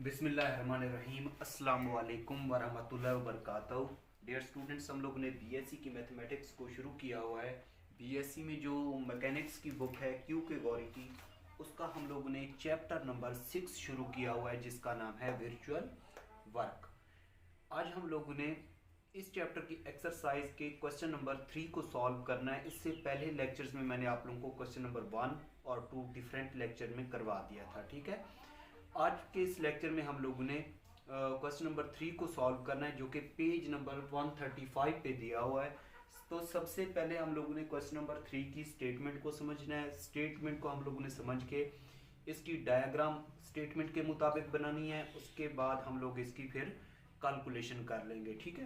बिस्मिल्लाहिर्रहमानिर्रहीम अस्सलाम वालेकुम वरहमतुल्लाहि वबरकातुहू। डियर स्टूडेंट्स, हम लोगों ने बीएससी की मैथमेटिक्स को शुरू किया हुआ है। बीएससी में जो मैकेनिक्स की बुक है क्यू कैटेगरी की, उसका हम लोगों ने चैप्टर नंबर 6 शुरू किया हुआ है जिसका नाम है वर्चुअल वर्क। आज हम लोगों ने इस चैप्टर की एक्सरसाइज के क्वेश्चन नंबर 3 को सॉल्व करना है। इससे पहले लेक्चर्स में मैंने आप लोगों को क्वेश्चन नंबर 1 और 2 डिफरेंट लेक्चर में करवा दिया था, ठीक है। आज के इस लेक्चर में हम लोगों ने क्वेश्चन नंबर 3 को सॉल्व करना है जो कि पेज नंबर 135 पे दिया हुआ है। तो सबसे पहले हम लोगों ने क्वेश्चन नंबर 3 की स्टेटमेंट को समझना है। स्टेटमेंट को हम लोगों ने समझ के इसकी डायग्राम स्टेटमेंट के मुताबिक बनानी है। उसके बाद हम लोग इसकी फिर कैलकुलेशन कर लेंगे, ठीक है।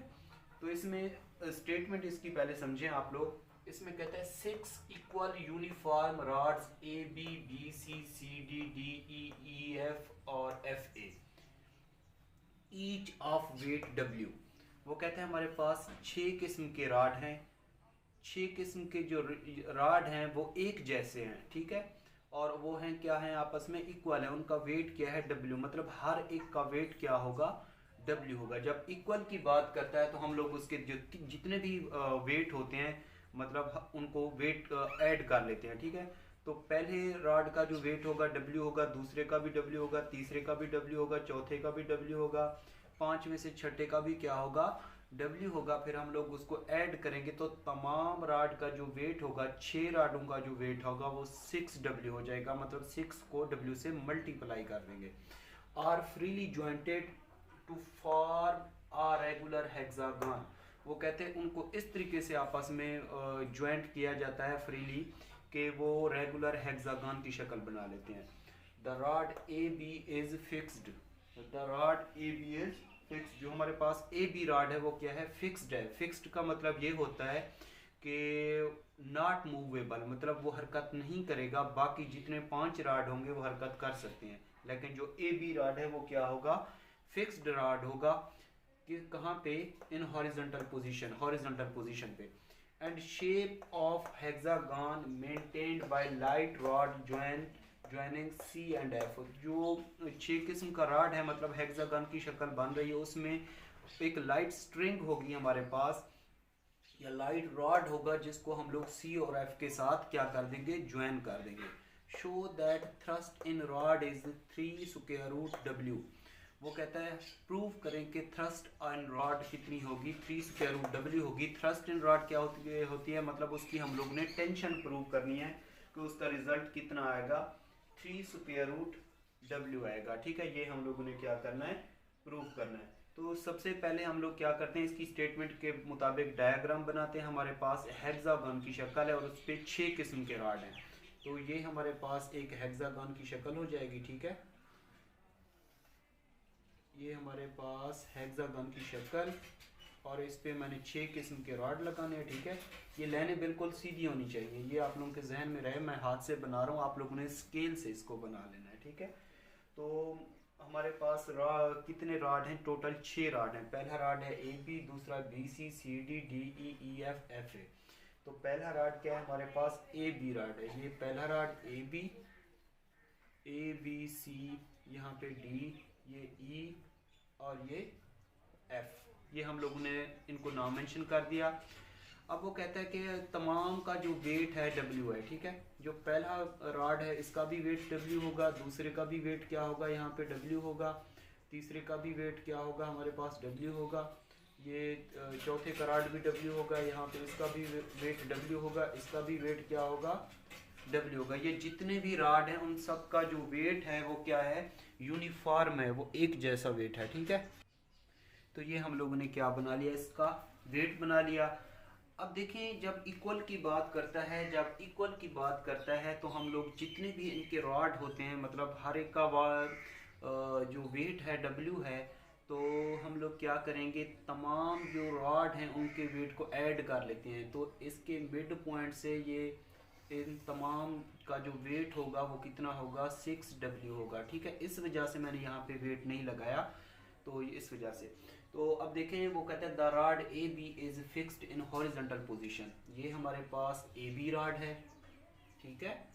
तो इसमें स्टेटमेंट इसकी पहले समझें आप लोग। इसमें कहता है 6 equal uniform rods A B B C C D D E F और F A each of weight W. वो कहते हैं हमारे पास 6 किस्म के रॉड हैं। 6 किस्म के जो रॉड हैं वो एक जैसे हैं, ठीक है। और वो हैं क्या है, आपस में इक्वल है। उनका वेट क्या है, डब्ल्यू, मतलब हर एक का वेट क्या होगा, डब्ल्यू होगा। जब इक्वल की बात करता है तो हम लोग उसके जो जितने भी वेट होते हैं मतलब उनको वेट ऐड कर लेते हैं, ठीक है। तो पहले रॉड का जो वेट होगा डब्ल्यू होगा, दूसरे का भी डब्ल्यू होगा, तीसरे का भी डब्ल्यू होगा, चौथे का भी डब्ल्यू होगा, पांचवें से छठे का भी क्या होगा, डब्ल्यू होगा। फिर हम लोग उसको ऐड करेंगे तो तमाम रॉड का जो वेट होगा, 6 रॉडों का जो वेट होगा वो 6 डब्ल्यू हो जाएगा। मतलब 6 को डब्ल्यू से मल्टीप्लाई कर देंगे। Are freely jointed to form a regular hexagon. वो कहते हैं उनको इस तरीके से आपस में ज्वाइंट किया जाता है फ्रीली कि वो रेगुलर हेक्सागन की शक्ल बना लेते हैं। The rod A B is fixed. The rod A B is fixed. जो हमारे पास ए बी रॉड है वो क्या है, फिक्स्ड है। फिक्स्ड का मतलब ये होता है कि नॉट मूवेबल, मतलब वो हरकत नहीं करेगा। बाकी जितने 5 रॉड होंगे वो हरकत कर सकते हैं, लेकिन जो ए बी रॉड है वो क्या होगा, फिक्स्ड रॉड होगा। कि कहाँ पे, in horizontal position, horizontal position पे। And shape of hexagon maintained by light rod joining C and F. जो 6 किस्म का रॉड है मतलब हेक्सागन की शक्ल बन रही है, उसमें एक लाइट स्ट्रिंग होगी हमारे पास या लाइट रॉड होगा जिसको हम लोग सी और एफ के साथ क्या कर देंगे, ज्वाइन कर देंगे। Show that thrust in rod is 3 square root W. वो कहता है प्रूव करें कि थ्रस्ट इन रॉड कितनी होगी, 3 स्क्वायर रूट डब्ल्यू होगी। थ्रस्ट इन रॉड क्या होती है, मतलब उसकी हम लोग ने टेंशन प्रूव करनी है कि उसका रिजल्ट कितना आएगा, 3 स्क्वायर रूट डब्ल्यू आएगा, ठीक है। ये हम लोगों ने क्या करना है, प्रूव करना है। तो सबसे पहले हम लोग क्या करते हैं, इसकी स्टेटमेंट के मुताबिक डायग्राम बनाते हैं। हमारे पास हेक्सागन की शक्ल है और उस पर 6 किस्म के रॉड हैं। तो ये हमारे पास एक हेक्सागन की शक्ल हो जाएगी, ठीक है। ये हमारे पास हेक्सागन की शक्ल और इस पे मैंने 6 किस्म के रॉड लगाने हैं, ठीक है। ये लाइनें बिल्कुल सीधी होनी चाहिए, ये आप लोगों के जहन में रहे। मैं हाथ से बना रहा हूँ, आप लोगों ने स्केल से इसको बना लेना है, ठीक है। तो हमारे पास कितने रॉड हैं, टोटल 6 रॉड हैं। पहला रॉड है ए बी, दूसरा B C C D D E F F A. तो पहला रॉड क्या है हमारे पास, ए बी रॉड है। ये पहला रॉड ए बी सी, यहाँ पे डी, ये ई और ये एफ, ये हम लोगों ने इनको नाम मेंशन कर दिया। अब वो कहता है कि तमाम का जो वेट है डब्ल्यू है, ठीक है। जो पहला रॉड है इसका भी वेट डब्ल्यू होगा, दूसरे का भी वेट क्या होगा, यहाँ पे डब्ल्यू होगा, तीसरे का भी वेट क्या होगा, हमारे पास डब्ल्यू होगा। ये चौथे का रॉड भी डब्ल्यू होगा, यहाँ पे इसका भी वेट डब्ल्यू होगा, इसका भी वेट क्या होगा, डब्ल्यू होगा। ये जितने भी रॉड हैं उन सब का जो वेट है वो क्या है, यूनिफॉर्म है, वो एक जैसा वेट है, ठीक है। तो ये हम लोगों ने क्या बना लिया, इसका वेट बना लिया। अब देखिए जब इक्वल की बात करता है, जब इक्वल की बात करता है तो हम लोग जितने भी इनके रॉड होते हैं मतलब हर एक का जो वेट है डब्ल्यू है, तो हम लोग क्या करेंगे, तमाम जो रॉड हैं उनके वेट को ऐड कर लेते हैं। तो इसके मिड पॉइंट से ये इन तमाम का जो वेट होगा वो कितना होगा, 6 डब्ल्यू होगा, ठीक है। इस वजह से मैंने यहाँ पे वेट नहीं लगाया, तो इस वजह से। तो अब देखें वो कहते हैं the rod A B is fixed in horizontal position. ये हमारे पास ए बी रॉड है, ठीक है।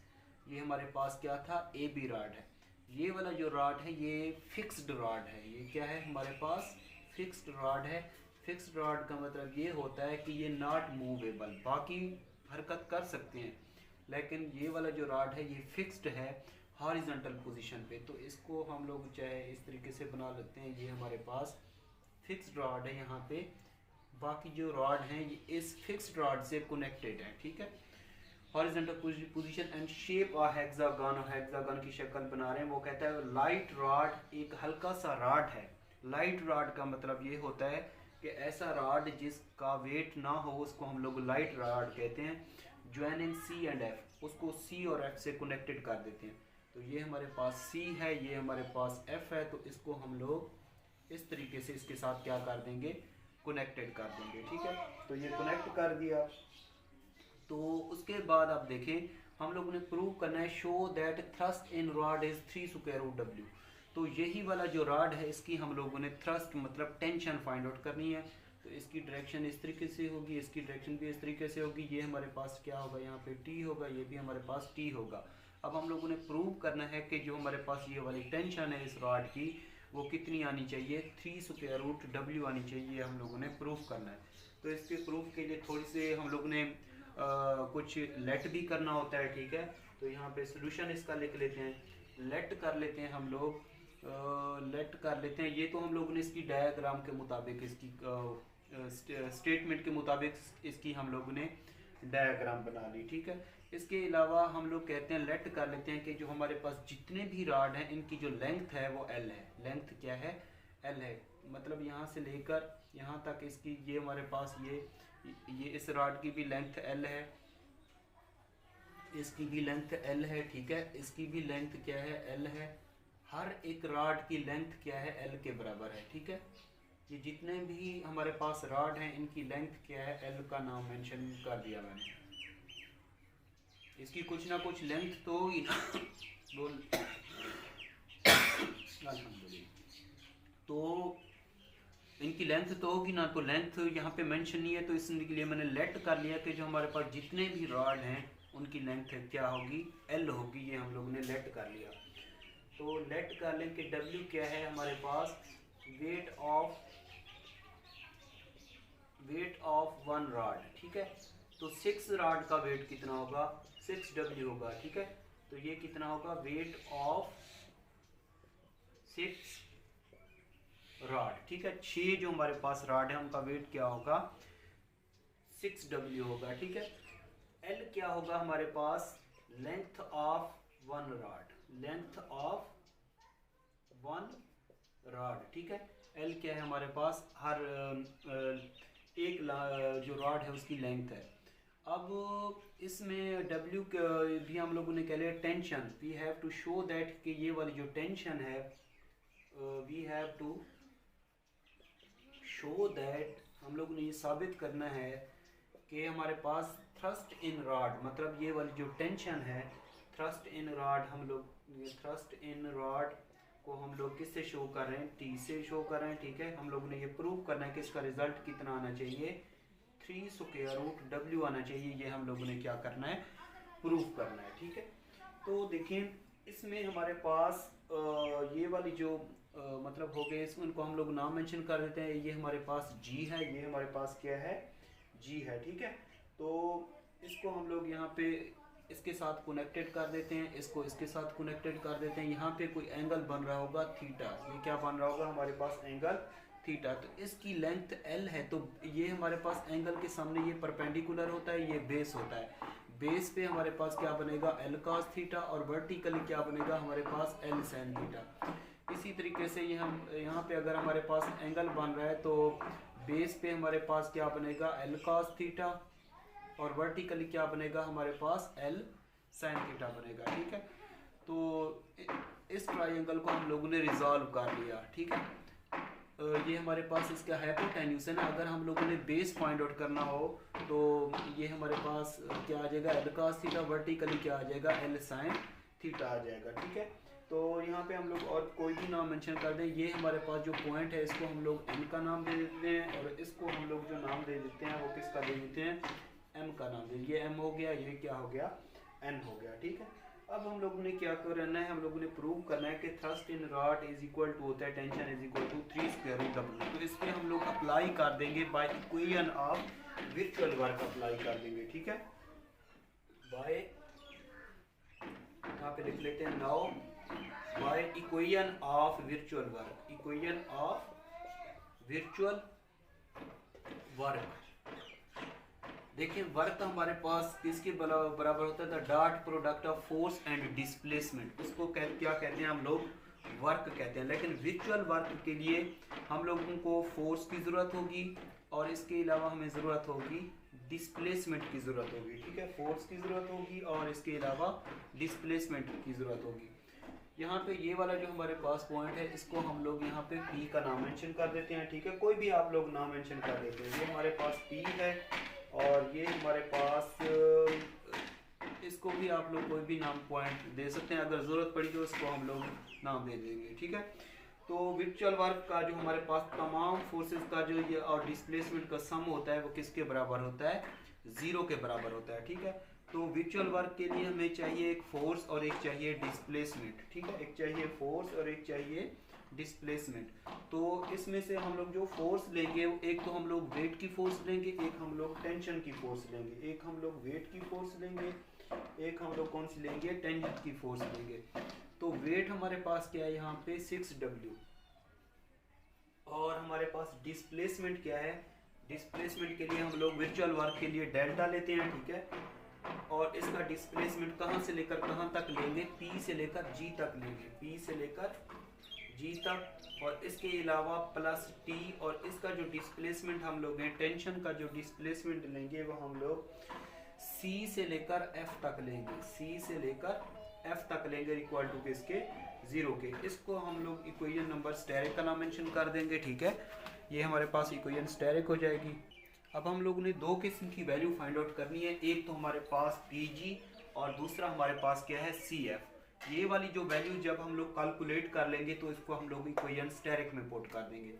ये हमारे पास क्या था, ए बी रॉड है। ये वाला जो रॉड है ये फिक्स्ड रॉड है। ये क्या है हमारे पास? फिक्स्ड रॉड है। फिक्स्ड रॉड का मतलब ये होता है कि ये नॉट मूवेबल, बाकी हरकत कर सकते हैं, लेकिन ये वाला जो रॉड है ये फिक्स्ड है हॉरिजॉन्टल पोजीशन पे। तो इसको हम लोग चाहे इस तरीके से बना लेते हैं, ये हमारे पास फिक्स्ड रॉड है यहाँ पे, बाकी जो रॉड हैं ये इस फिक्स्ड रॉड से कनेक्टेड है, ठीक है। Horizontal position and shape of hexagon, hexagon की शक्ल बना रहे हैं। वो कहता है लाइट रॉड, एक हल्का सा रॉड है। लाइट रॉड का मतलब ये होता है कि ऐसा रॉड जिसका वेट ना हो, उसको हम लोग लाइट रॉड कहते हैं। ज्वाइनिंग सी एंड एफ, उसको सी और एफ से कनेक्टेड कर देते हैं। तो ये हमारे पास सी है, ये हमारे पास एफ है, तो इसको हम लोग इस तरीके से इसके साथ क्या कर देंगे? कनेक्टेड कर देंगे, ठीक है। तो ये कनेक्ट कर दिया। तो उसके बाद आप देखें, हम लोगों ने प्रूव करना है show that thrust in rod is 3 square root W. तो यही वाला जो रॉड है इसकी हम लोगों ने थ्रस्ट मतलब टेंशन फाइंड आउट करनी है। तो इसकी डायरेक्शन इस तरीके से होगी, इसकी डायरेक्शन भी इस तरीके से होगी। ये हमारे पास क्या होगा? यहाँ पे टी होगा, ये भी हमारे पास टी होगा। अब हम लोगों ने प्रूव करना है कि जो हमारे पास ये वाली टेंशन है इस रॉड की, वो कितनी आनी चाहिए? 3 स्क्वायर रूट डब्ल्यू आनी चाहिए, हम लोगों ने प्रूव करना है। तो इसके प्रूफ के लिए थोड़ी से हम लोग ने कुछ लेट भी करना होता है, ठीक है। तो यहाँ पे सोल्यूशन इसका लिख लेते हैं, लेट कर लेते हैं हम लोग, लेट कर लेते हैं। ये तो हम लोगों ने इसकी डायग्राम के मुताबिक, इसकी स्टेटमेंट के मुताबिक इसकी हम लोगों ने डायग्राम बना ली, ठीक है। इसके अलावा हम लोग कहते हैं, लेट कर लेते हैं कि जो हमारे पास जितने भी रॉड हैं इनकी जो लेंथ है वो एल है। लेंथ क्या है? एल है। मतलब यहाँ से लेकर यहाँ तक इसकी, ये हमारे पास ये इस रॉड की भी लेंथ एल है, इसकी भी लेंथ एल है, ठीक है। इसकी भी लेंथ क्या है? एल है। हर एक रॉड की लेंथ क्या है? एल के बराबर है, ठीक है। ये जितने भी हमारे पास रॉड हैं इनकी लेंथ क्या है? एल का नाम मेंशन कर दिया मैंने। इसकी कुछ ना कुछ लेंथ तो होगी ना बोल अल्हम्दुलिल्लाह। तो इनकी लेंथ तो होगी ना, तो लेंथ यहाँ पे मेंशन नहीं है, तो इसके लिए मैंने लेट कर लिया कि जो हमारे पास जितने भी रॉड हैं उनकी लेंथ क्या होगी? एल होगी। ये हम लोगों ने लेट कर लिया। तो लेट कर लें कि डब्ल्यू क्या है हमारे पास? वेट ऑफ 1 रॉड, ठीक है। तो 6 रॉड का वेट कितना होगा? 6 डब्ल्यू होगा, ठीक है। तो ये कितना होगा? वेट ऑफ 6 रॉड, ठीक है। 6 जो हमारे पास रॉड है उनका वेट क्या होगा? 6 डब्ल्यू होगा, ठीक है। एल क्या होगा हमारे पास? Length of 1 rod, length of 1 rod, ठीक है। एल क्या है हमारे पास? हर एक जो रॉड है उसकी लेंथ है। अब इसमें डब्ल्यू भी हम लोगों ने कह लिया tension. We have to show that कि ये वाली जो टेंशन है, we have to show that, हम लोगों ने ये साबित करना है कि हमारे पास थ्रस्ट इन रॉड, मतलब ये वाली जो टेंशन है थ्रस्ट इन रॉड, हम लोग ये थ्रस्ट इन रॉड को हम लोग किससे शो कर रहे हैं? टी से शो कर रहे हैं, ठीक है। हम लोगों ने ये प्रूव करना है कि इसका रिजल्ट कितना आना चाहिए? 3 स्क्वायर रूट डब्ल्यू आना चाहिए। ये हम लोगों ने क्या करना है? प्रूव करना है, ठीक है। तो देखिए इसमें हमारे पास ये वाली जो मतलब हो गए, इसमें इनको हम लोग नाम मेंशन कर देते हैं। ये हमारे पास जी है, ये हमारे पास क्या है? जी है, ठीक है। तो इसको हम लोग यहाँ पे इसके साथ कनेक्टेड कर देते हैं, इसको इसके साथ कनेक्टेड कर देते हैं। यहाँ पे कोई एंगल बन रहा होगा थीटा, ये क्या बन रहा होगा हमारे पास? Angle theta. तो इसकी लेंथ एल है, तो ये हमारे पास एंगल के सामने ये परपेंडिकुलर होता है, ये बेस होता है। बेस पे हमारे पास क्या बनेगा? एल cos थीटा, और वर्टिकली क्या बनेगा हमारे पास? L sin theta. इसी तरीके से ये हम यहाँ पे अगर हमारे पास एंगल बन रहा है तो बेस पे हमारे पास क्या बनेगा? एल cos थीटा, और वर्टिकली क्या बनेगा हमारे पास? एल sin थीटा बनेगा, ठीक है। तो इस ट्राइंगल को हम लोगों ने रिजॉल्व कर लिया, ठीक है। ये हमारे पास इसका हाइपोटेन्यूज है ना। अगर हम लोगों ने बेस फाइंड आउट करना हो तो ये हमारे पास क्या आ जाएगा? एल cos थीटा, वर्टिकली क्या आ जाएगा? एल sin थीटा आ जाएगा, ठीक है। तो यहाँ पे हम लोग और कोई भी नाम मेंशन कर दें। ये हमारे पास जो पॉइंट है इसको हम लोग एन का नाम दे देते हैं, और इसको हम लोग जो नाम दे देते हैं वो किसका दे देते हैं? एम का नाम दे। ये एम हो गया, ये क्या हो गया? एन हो गया, ठीक है। अब हम लोगों ने क्या करना है, हम लोगों ने प्रूव करना है कि thrust in rod is equal to होता है tension is equal to 3 square root W। तो इस पे हम लोग अप्लाई कर देंगे by equation of virtual work apply कर देंगे, ठीक है। बाय यहाँ पे लिख लेते हैं now bye equation of virtual work, equation of virtual work. देखिए वर्क हमारे पास किसके बराबर होता है, the dot product of force and displacement. उसको क्या कहते हैं हम लोग, वर्क कहते हैं। लेकिन विजुअल वर्क के लिए हम लोगों को फोर्स की ज़रूरत होगी और इसके अलावा हमें ज़रूरत होगी डिस्प्लेसमेंट की ज़रूरत होगी, ठीक है। फोर्स की ज़रूरत होगी और इसके अलावा डिस्प्लेसमेंट की ज़रूरत होगी। यहाँ पे ये वाला जो हमारे पास पॉइंट है इसको हम लोग यहाँ पे P का नाम मेंशन कर देते हैं, ठीक है। कोई भी आप लोग नाम मेंशन कर देते हैं। ये हमारे पास P है और ये हमारे पास इसको भी आप लोग कोई भी नाम पॉइंट दे सकते हैं, अगर ज़रूरत पड़ी तो इसको हम लोग नाम दे देंगे, ठीक है। तो वर्चुअल वर्क का जो हमारे पास तमाम फोर्सेस का जो ये और डिस्प्लेसमेंट का सम होता है वो किसके बराबर होता है, 0 के बराबर होता है, ठीक है। तो वर्चुअल वर्क के लिए हमें चाहिए एक फोर्स और एक चाहिए डिस्प्लेसमेंट, ठीक है। एक चाहिए फोर्स और एक चाहिए डिस्प्लेसमेंट। तो इसमें से हम लोग जो फोर्स लेंगे, एक तो हम लोग वेट की फोर्स लेंगे, एक हम लोग टेंशन की फोर्स लेंगे। एक हम लोग वेट की फोर्स लेंगे, एक हम लोग कौन सी लेंगे, टेंशन की फोर्स लेंगे। तो वेट हमारे पास क्या है यहाँ पे 6W और हमारे पास डिस्प्लेसमेंट क्या है, डिस्प्लेसमेंट के लिए हम लोग वर्चुअल वर्क के लिए डेल्टा लेते हैं, ठीक है। और इसका डिस्प्लेसमेंट कहाँ से लेकर कहाँ तक लेंगे, P से लेकर G तक लेंगे, P से लेकर G तक। और इसके अलावा प्लस T और इसका जो डिस्प्लेसमेंट हम लोग हैं, टेंशन का जो डिस्प्लेसमेंट लेंगे वो हम लोग C से लेकर F तक लेंगे, C से लेकर F तक लेंगे इक्वल टू किसके, 0 के। इसको हम लोग इक्वेशन नंबर स्टेरिक का नाम मेंशन कर देंगे, ठीक है। ये हमारे पास इक्वेशन स्टेरिक हो जाएगी। अब हम लोगों ने दो किस्म की वैल्यू फाइंड आउट करनी है, एक तो हमारे पास PG और दूसरा हमारे पास क्या है CF। ये वाली जो वैल्यू जब हम लोग कैलकुलेट कर लेंगे तो इसको हम लोग इक्वेशन स्टेरिक में पुट कर देंगे।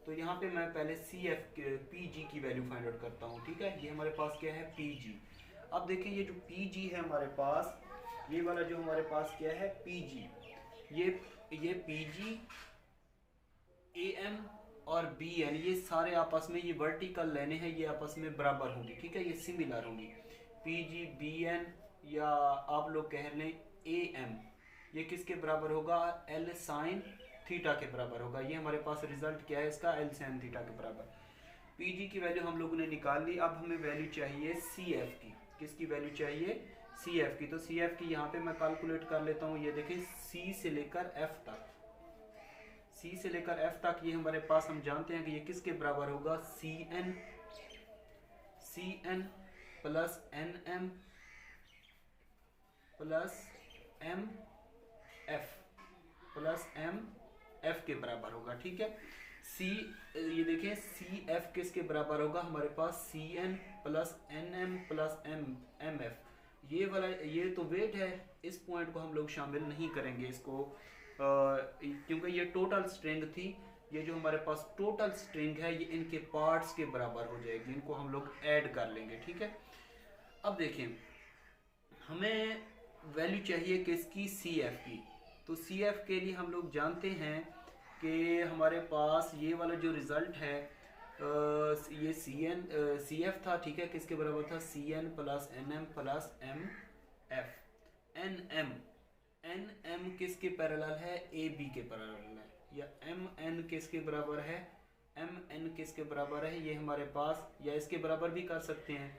तो यहाँ पे मैं पहले PG की वैल्यू फाइंड आउट करता हूँ, ठीक है। ये हमारे पास क्या है PG। अब देखें ये जो PG है हमारे पास, ये वाला जो हमारे पास क्या है PG, ये PG AM और BN ये सारे आपस में, ये वर्टिकल लेने हैं, ये आपस में बराबर होंगी, ठीक है। ये सिमिलर होंगी। PG BN या आप लोग कह लें AM, ये किसके बराबर होगा, L sin थीटा के बराबर होगा। ये हमारे पास रिजल्ट क्या है इसका, L sin थीटा के बराबर। PG की वैल्यू हम लोगों ने निकाल ली। अब हमें वैल्यू चाहिए CF की। किसकी वैल्यू चाहिए, CF की। तो CF की यहाँ पे मैं कैलकुलेट कर लेता हूँ। ये देखें C से लेकर F तक, C से लेकर F तक ये हमारे पास, हम जानते हैं कि ये किसके बराबर होगा, CN plus NM plus MF plus MF के बराबर होगा, ठीक है। ये देखें CF किसके बराबर होगा, हमारे पास CN plus NM plus MF। ये वाला, ये तो वेट है, इस पॉइंट को हम लोग शामिल नहीं करेंगे इसको, क्योंकि ये टोटल स्ट्रिंग थी। ये जो हमारे पास टोटल स्ट्रिंग है ये इनके पार्ट्स के बराबर हो जाएगी, इनको हम लोग ऐड कर लेंगे, ठीक है। अब देखें हमें वैल्यू चाहिए किसकी, CF की। तो CF के लिए हम लोग जानते हैं कि हमारे पास ये वाला जो रिज़ल्ट है ये CF था, ठीक है। किसके बराबर था, CN plus NM plus MF। NM किसके पैरेलल है, AB के पैरेलल है। या MN किसके बराबर है, MN किसके बराबर है, ये हमारे पास, या इसके बराबर भी कर सकते हैं।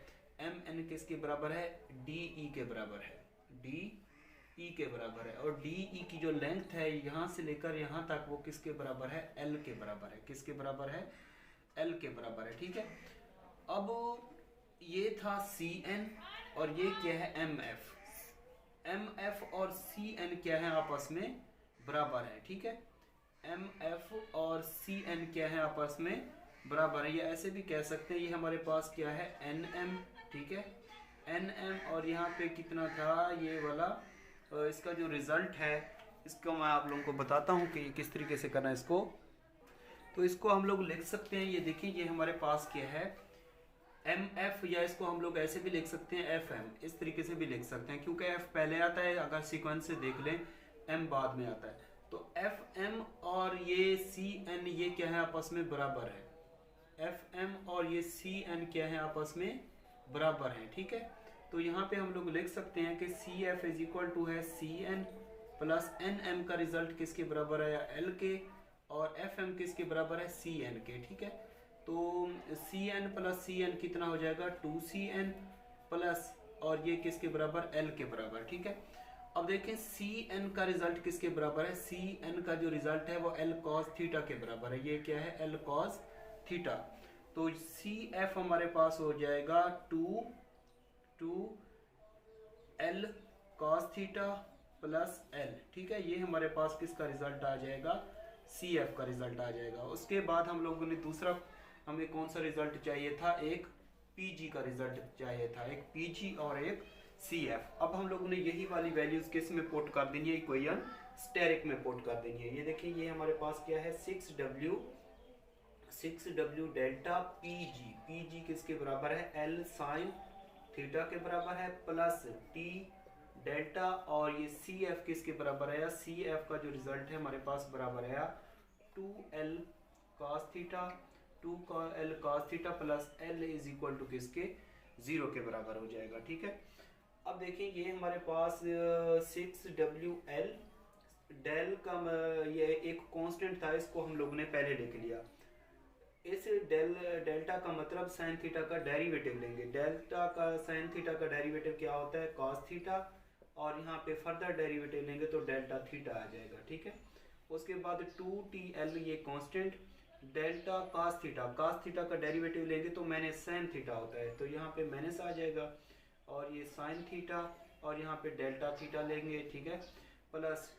MN किसके बराबर है, DE के बराबर है, DE के बराबर है। और DE की जो लेंथ है यहाँ से लेकर यहाँ तक वो किसके बराबर है, L के बराबर है। किसके बराबर है, L के बराबर है, ठीक है। अब ये था CN और ये क्या है MF और CN क्या है, आपस में बराबर है, ठीक है। MF और CN क्या है, आपस में बराबर है। या ऐसे भी कह सकते हैं ये हमारे पास क्या है, NM, ठीक है। NM और यहाँ पे कितना था ये वाला, इसका जो रिजल्ट है इसको मैं आप लोगों को बताता हूँ कि किस तरीके से करना है इसको। तो इसको हम लोग लिख सकते हैं, ये देखिए ये हमारे पास क्या है एम एफ, या इसको हम लोग ऐसे भी लिख सकते हैं एफ एम, इस तरीके से भी लिख सकते हैं, क्योंकि एफ पहले आता है, अगर सीक्वेंस से देख लें एम बाद में आता है। तो एफ एम और ये सी एन ये क्या है, आपस में बराबर है। एफ एम और ये सी एन क्या है, आपस में बराबर है, ठीक है। तो यहाँ पे हम लोग लिख सकते हैं कि C F is equal to है C N plus N M का रिजल्ट किसके बराबर है, या एल के, और एफ एम किसके बराबर है, सी एन के, ठीक है। तो C N plus C N कितना हो जाएगा, 2cn प्लस, और ये किसके बराबर, एल के बराबर, ठीक है। अब देखें सी एन का रिजल्ट किसके बराबर है, सी एन का जो रिजल्ट है वो एल कॉस थीटा के बराबर है, ये क्या है, एल कॉस थीटा। तो सी एफ हमारे पास हो जाएगा 2 L cos theta plus L, ठीक है। ये हमारे पास किसका रिजल्ट आ जाएगा, सी एफ का रिजल्ट आ जाएगा। उसके बाद हम लोगों ने दूसरा, हमें कौन सा रिजल्ट चाहिए था, एक पीजी का रिजल्ट चाहिए था, एक पीजी और एक सी एफ। अब हम लोगों ने यही वाली वैल्यूज किस में पुट कर देनी है, इक्वेशन स्टेरिक में पुट कर देनी है। ये देखिए, ये हमारे पास क्या है, 6w डेल्टा पीजी, पीजी किसके बराबर है, एल साइन थीटा के बराबर है, प्लस टी डेल्टा, और ये सी एफ किसके बराबर है, सी एफ का जो रिजल्ट है हमारे पास बराबर है 2l cos theta, 2l cos theta plus l is equal to किसके, 0 के बराबर हो जाएगा, ठीक है। अब देखिए, ये हमारे पास 6wl डेल का ये एक कांस्टेंट था, इसको हम लोगों ने पहले लिख लिया। इस डेल्टा का मतलब साइन थीटा का डेरिवेटिव लेंगे। डेल्टा का साइन थीटा का डेरिवेटिव क्या होता है, कॉस थीटा, और यहाँ पे फर्दर डेरिवेटिव लेंगे तो डेल्टा थीटा आ जाएगा, ठीक है। उसके बाद 2tl ये कांस्टेंट, डेल्टा कॉस थीटा का डेरिवेटिव लेंगे तो माइनस साइन थीटा होता है, तो यहाँ पे माइनस आ जाएगा, और ये साइन थीटा, और यहाँ पे डेल्टा थीटा लेंगे, ठीक है, प्लस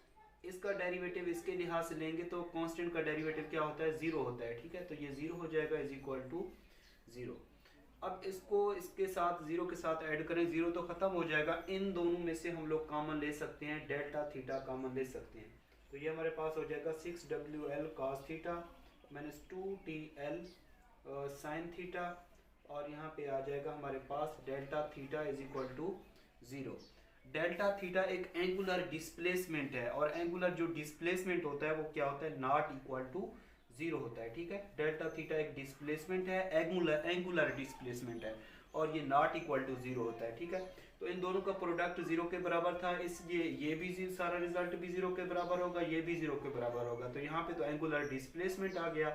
इसका डेरिवेटिव इसके लिहाज से लेंगे तो कांस्टेंट का डेरिवेटिव क्या होता है, 0 होता है, ठीक है। तो ये 0 हो जाएगा, इज इक्वल टू 0। अब इसको इसके साथ 0 के साथ ऐड करें, 0 तो खत्म हो जाएगा, इन दोनों में से हम लोग कॉमन ले सकते हैं, डेल्टा थीटा कॉमन ले सकते हैं। तो ये हमारे पास हो जाएगा 6wl cos theta minus 2tl sine theta, और यहाँ पे आ जाएगा हमारे पास delta theta is equal to 0। Delta theta एक एंगुलर डिस्प्लेसमेंट है, और एंगुलर जो डिस्प्लेसमेंट होता है वो क्या होता है, नॉट इक्वल टू 0 होता है, ठीक है। डेल्टा थीटा एक डिस्प्लेसमेंट है, एंगुलर डिस्प्लेसमेंट है, और ये नॉट इक्वल टू 0 होता है, ठीक है। तो इन दोनों का प्रोडक्ट 0 के बराबर था, इसलिए ये भी सारा रिजल्ट भी 0 के बराबर होगा, ये भी 0 के बराबर होगा। तो यहाँ पे तो एंगुलर डिस्प्लेसमेंट आ गया।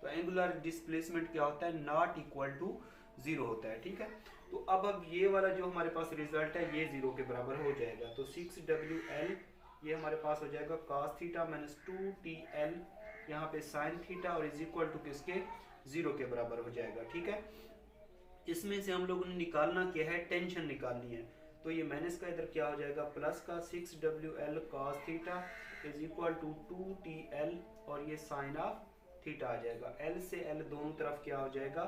तो एंगुलर डिस्प्लेसमेंट क्या होता है, नॉट इक्वल टू 0 होता है, ठीक है। तो अब ये वाला जो हमारे पास रिजल्ट है ये 0 के बराबर हो जाएगा। तो 6wl ये हमारे पास हो जाएगा cos थीटा माइनस 2tl, यहाँ पे साइन थीटा, और इज इक्वल टू किसके, 0 के बराबर हो जाएगा, ठीक है। इसमें से हम लोगों ने निकालना क्या है, टेंशन निकालनी है। तो ये माइनस का इधर क्या हो जाएगा, प्लस का 6wl cos theta is equal to 2tl, और ये साइन ऑफ थीटा आ जाएगा। l से l दोनों तरफ क्या हो जाएगा,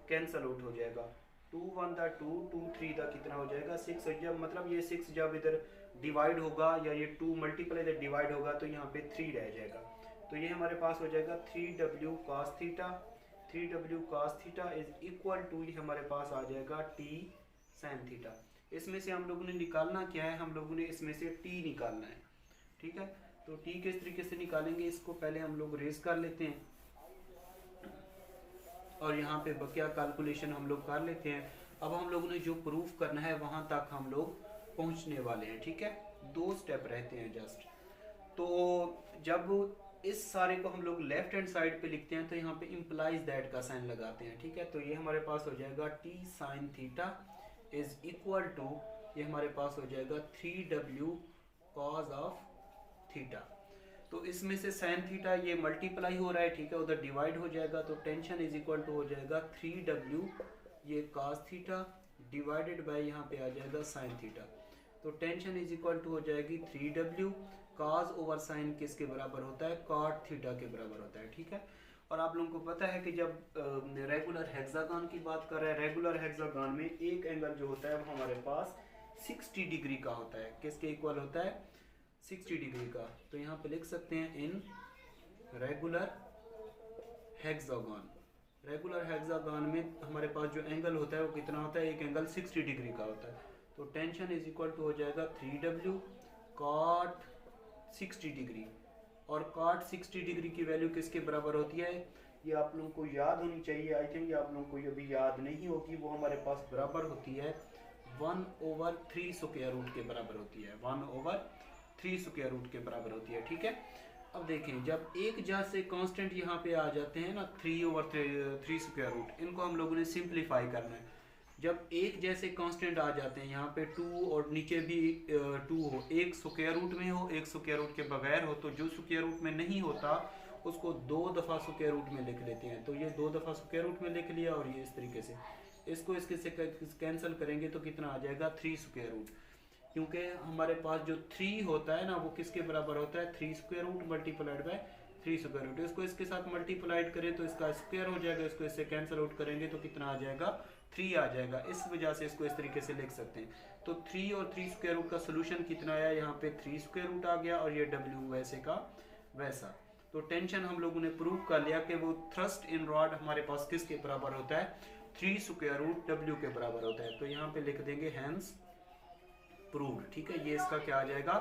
कैंसल आउट हो जाएगा। 2 1 दा 2 2 3 दा कितना हो जाएगा, 6। जब मतलब ये 6 जब इधर डिवाइड होगा, या ये 2 मल्टीप्लाई इधर डिवाइड होगा, तो यहाँ पे 3 रह जाएगा। तो ये हमारे पास हो जाएगा 3w cos theta, 3w cos theta is equal to, ये हमारे पास आ जाएगा t sin थीटा। इसमें से हम लोगों ने निकालना क्या है, हम लोगों ने इसमें से t निकालना है, ठीक है। तो t किस तरीके से निकालेंगे, इसको पहले हम लोग रेस कर लेते हैं, और यहाँ पे बकिया कैलकुलेशन हम लोग कर लेते हैं। अब हम लोगों ने जो प्रूफ करना है वहाँ तक हम लोग पहुँचने वाले हैं, ठीक है। 2 स्टेप रहते हैं जस्ट। तो जब इस सारे को हम लोग लेफ्ट हैंड साइड पे लिखते हैं तो यहाँ पे इम्प्लाइज दैट का साइन लगाते हैं, ठीक है। तो ये हमारे पास हो जाएगा t sin theta is equal to, ये हमारे पास हो जाएगा 3w cos ऑफ थीटा। तो इसमें से साइन थीटा ये मल्टीप्लाई हो रहा है, ठीक है, उधर डिवाइड हो जाएगा, तो टेंशन इज इक्वल टू हो जाएगा 3w ये cos थीटा डिवाइडेड बाय यहाँ पे आ जाएगा साइन थीटा। तो टेंशन इज इक्वल टू हो जाएगी 3w cos ओवर साइन किसके बराबर होता है, cot थीटा के बराबर होता है, ठीक है। और आप लोगों को पता है कि जब रेगुलर हेक्सागन की बात कर रहे हैं, रेगुलर हेक्सागन में एक एंगल जो होता है वो हमारे पास 60 डिग्री का होता है। किसके इक्वल होता है, 60 डिग्री का। तो यहाँ पे लिख सकते हैं in regular hexagon, regular hexagon में हमारे पास जो एंगल होता है वो कितना होता है, एक एंगल 60 डिग्री का होता है। तो टेंशन इज इक्वल टू हो जाएगा 3W कॉट 60 डिग्री। और कॉट 60 डिग्री की वैल्यू किसके बराबर होती है, ये आप लोगों को याद होनी चाहिए। आई थिंक ये आप लोगों को अभी याद नहीं होगी। वो हमारे पास बराबर होती है 1/3 स्क्वायर रूट के बराबर होती है, 1/3 स्क्वायर रूट के बराबर होती है। ठीक है, अब देखें जब एक जैसे कांस्टेंट यहाँ पे आ जाते हैं ना 3/3 स्क्वायर रूट, इनको हम लोगों ने सिंप्लीफाई करना है। जब एक जैसे कांस्टेंट आ जाते हैं यहाँ पे 2 और नीचे भी 2 हो, एक स्क्वायर रूट में हो एक स्क्वायर रूट के बगैर हो, तो जो स्क्वायर रूट में नहीं होता उसको 2 दफ़ा स्क्वायर रूट में लिख लेते हैं। तो ये 2 दफ़ा स्क्वायर रूट में लिख लिया और ये इस तरीके से इसको इसके से कैंसिल करेंगे तो कितना आ जाएगा 3 स्क्वायर रूट। क्योंकि हमारे पास जो 3 होता है ना वो किसके बराबर होता है, 3 square root multiplied by 3 square root. इसको इसके साथ मल्टीप्लाइड करें तो इसका स्क्वायर हो जाएगा, इसको इससे कैंसिल आउट करेंगे तो कितना आ जाएगा 3 आ जाएगा। इस वजह से इसको इस तरीके से लिख सकते हैं। तो 3 और 3 स्क्वायर रूट का सोल्यूशन कितना आया, यहाँ पे 3 स्क्वायर रूट आ गया और ये W वैसे का वैसा। तो टेंशन हम लोगों ने प्रूव कर लिया कि वो थ्रस्ट इन रॉड हमारे पास किसके बराबर होता है, 3 स्क्वायर रूट W के बराबर होता है। तो यहाँ पे लिख देंगे हैंस प्रूव्ड। ठीक है, ये इसका क्या आ जाएगा,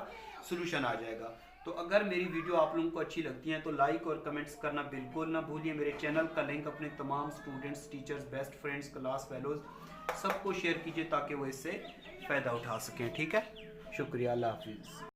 सोल्यूशन आ जाएगा। तो अगर मेरी वीडियो आप लोगों को अच्छी लगती है तो लाइक और कमेंट्स करना बिल्कुल ना भूलिए। मेरे चैनल का लिंक अपने तमाम students, teachers, best friends, class fellows सबको शेयर कीजिए ताकि वो इससे फ़ायदा उठा सकें। ठीक है, शुक्रिया, अल्लाह हाफिज़।